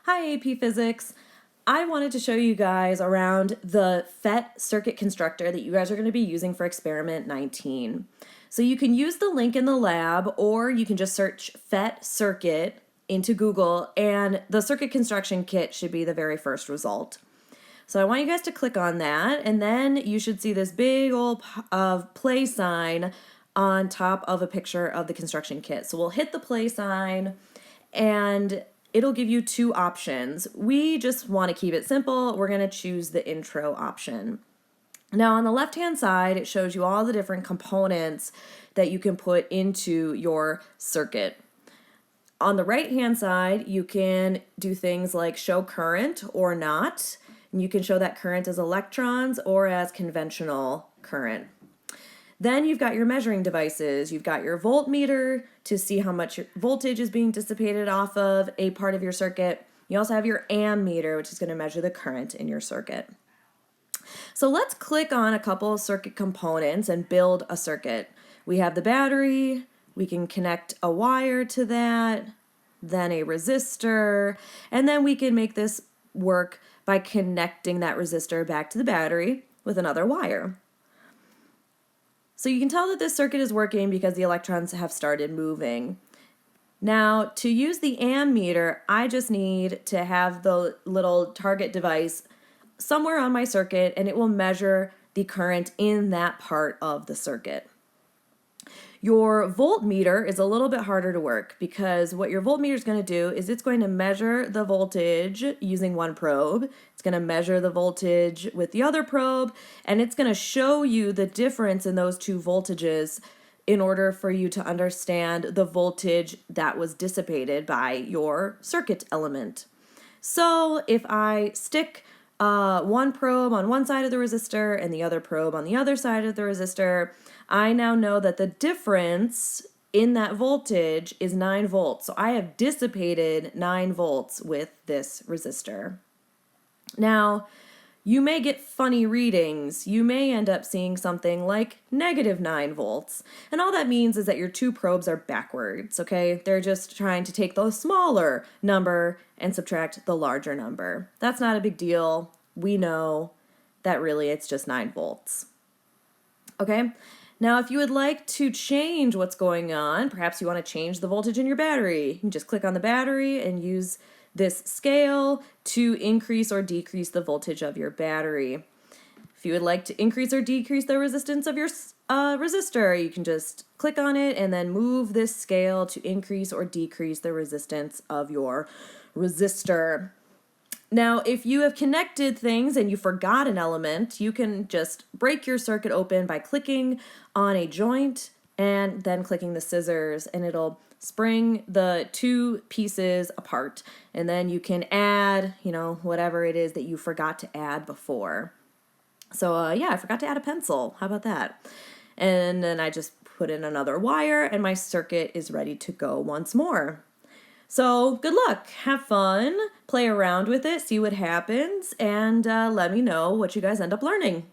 Hi AP Physics. I wanted to show you guys around the PhET circuit constructor that you guys are going to be using for experiment 19. So you can use the link in the lab, or you can just search PhET circuit into Google, and the circuit construction kit should be the very first result. So I want you guys to click on that, and then you should see this big old play sign on top of a picture of the construction kit. So we'll hit the play sign, and it'll give you two options. We just want to keep it simple. We're going to choose the intro option. Now on the left-hand side, it shows you all the different components that you can put into your circuit. On the right-hand side, you can do things like show current or not. And you can show that current as electrons or as conventional current. Then you've got your measuring devices. You've got your voltmeter to see how much voltage is being dissipated off of a part of your circuit. You also have your ammeter, which is going to measure the current in your circuit. So let's click on a couple of circuit components and build a circuit. We have the battery. We can connect a wire to that, then a resistor, and then we can make this work by connecting that resistor back to the battery with another wire. So you can tell that this circuit is working because the electrons have started moving. Now, to use the ammeter, I just need to have the little target device somewhere on my circuit, and it will measure the current in that part of the circuit. Your voltmeter is a little bit harder to work because what your voltmeter is going to do is it's going to measure the voltage using one probe. It's going to measure the voltage with the other probe, and it's going to show you the difference in those two voltages in order for you to understand the voltage that was dissipated by your circuit element. So if I stick one probe on one side of the resistor and the other probe on the other side of the resistor, I now know that the difference in that voltage is 9 volts. So I have dissipated 9 volts with this resistor. Now, you may get funny readings. You may end up seeing something like -9 volts. And all that means is that your two probes are backwards, okay? They're just trying to take the smaller number and subtract the larger number. That's not a big deal. We know that really it's just 9 volts. Okay? Now, if you would like to change what's going on, perhaps you want to change the voltage in your battery, you can just click on the battery and use this scale to increase or decrease the voltage of your battery. If you would like to increase or decrease the resistance of your resistor, you can just click on it and then move this scale to increase or decrease the resistance of your resistor. Now, if you have connected things and you forgot an element, you can just break your circuit open by clicking on a joint and then clicking the scissors, and it'll spring the two pieces apart. And then you can add, whatever it is that you forgot to add before. So yeah, I forgot to add a pencil. How about that? And then I just put in another wire and my circuit is ready to go once more. So good luck, have fun, play around with it, see what happens, and let me know what you guys end up learning.